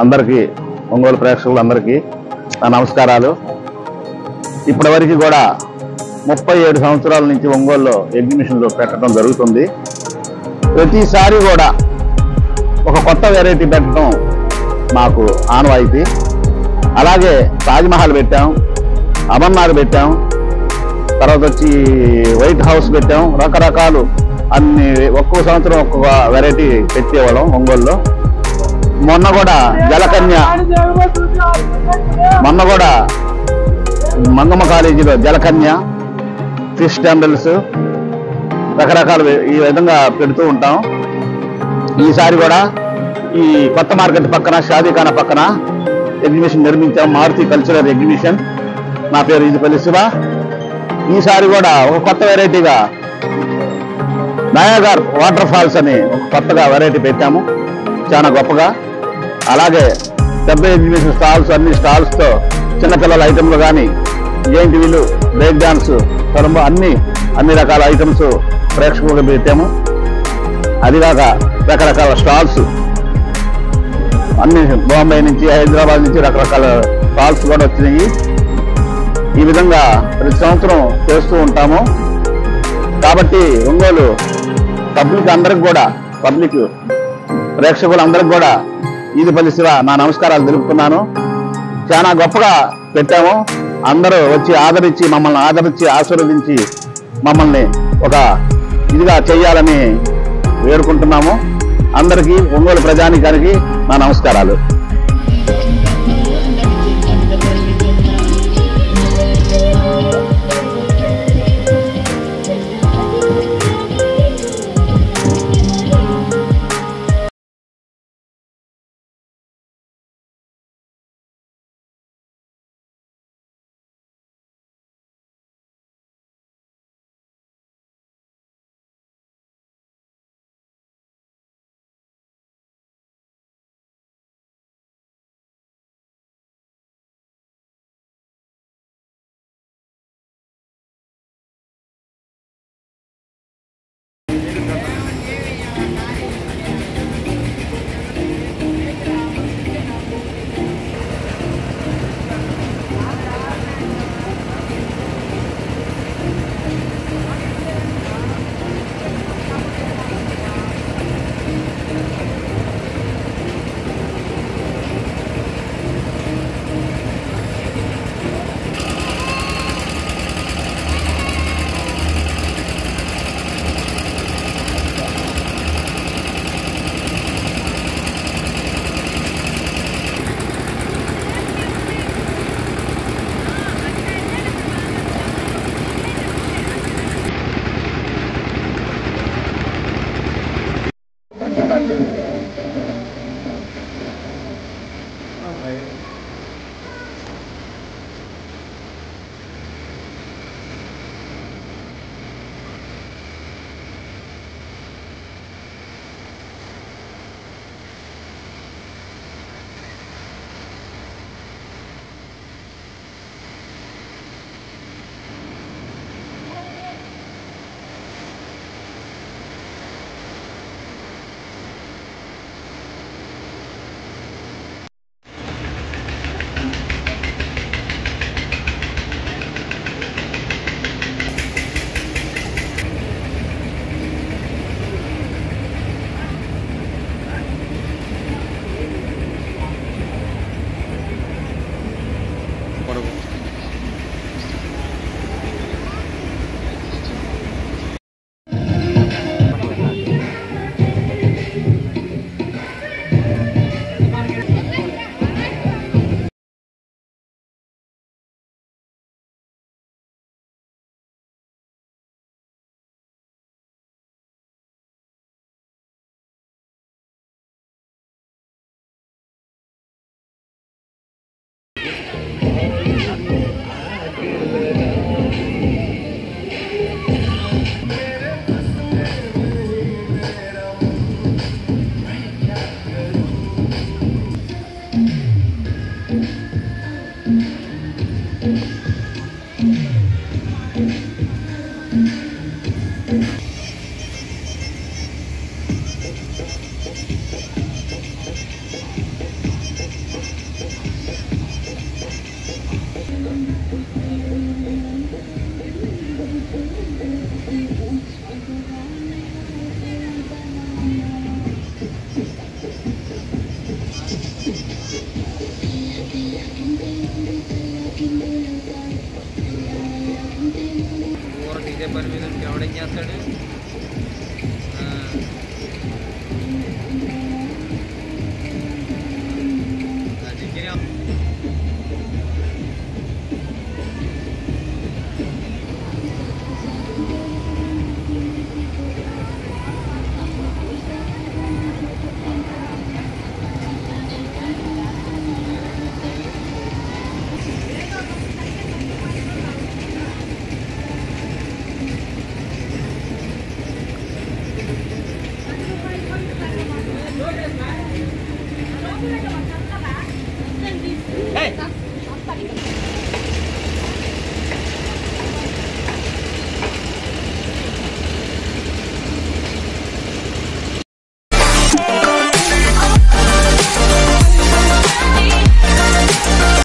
అందరికీ ఒంగోలు ప్రేక్షకులందరికీ నా నమస్కారాలు. ఇప్పటివరకు కూడా 37 సంవత్సరాల నుంచి ఒంగోలులో ఎగ్జిబిషన్లు పెట్టడం జరుగుతుంది. ప్రతిసారి కూడా ఒక కొత్త వెరైటీ పెట్టడం మాకు ఆనవాయితీ. అలాగే తాజ్మహల్ పెట్టాం, అమర్నాథ్ పెట్టాం, తర్వాత వచ్చి వైట్ హౌస్ పెట్టాం. రకరకాలు అన్ని ఒక్కో సంవత్సరం ఒక్కొక్క వెరైటీ పెట్టేవాళ్ళం ఒంగోలులో. మొన్న కూడా జలకన్య, మొన్న కూడా మంగమ్మ కాలేజీలో జలకన్య, ఫిష్ టెంపుల్స్ రకరకాలు ఈ విధంగా పెడుతూ ఉంటాం. ఈసారి కూడా ఈ కొత్త మార్కెట్ పక్కన షాదీఖానా పక్కన ఎగ్జిబిషన్ నిర్మించాం, మారుతి కల్చరల్ ఎగ్జిబిషన్. నా పేరు ఈదుపల్లి శివ. ఈసారి కూడా ఒక కొత్త వెరైటీగా నయాగర్ వాటర్ ఫాల్స్ అని ఒక కొత్తగా వెరైటీ పెట్టాము, చాలా గొప్పగా. అలాగే పెద్ద ఎగ్జిబిషన్ స్టాల్స్, అన్ని స్టాల్స్తో చిన్నపిల్లల ఐటమ్లు కానీ, జైంట్ వీలు, బ్రేక్ డాన్స్, తరంబ అన్ని రకాల ఐటమ్స్ ప్రేక్షకులకు పెట్టాము. అదిగాక రకరకాల స్టాల్స్ అన్ని బాంబే నుంచి, హైదరాబాద్ నుంచి రకరకాల స్టాల్స్ కూడా వచ్చినాయి. ఈ విధంగా ప్రతి సంవత్సరం చేస్తూ ఉంటాము. కాబట్టి ఒంగోలు పబ్లిక్ అందరికి కూడా, పబ్లిక్ ప్రేక్షకులందరికి కూడా ఈదుపల్లి శివ నా నమస్కారాలు తెలుపుతున్నాను. చాలా గొప్పగా పెట్టాము. అందరూ వచ్చి మమ్మల్ని ఆదరించి ఆశీర్వదించి మమ్మల్ని ఒక ఇదిగా చెయ్యాలని వేడుకుంటున్నాము. అందరికీ, ఒంగోలు ప్రజానీకానికి నా నమస్కారాలు.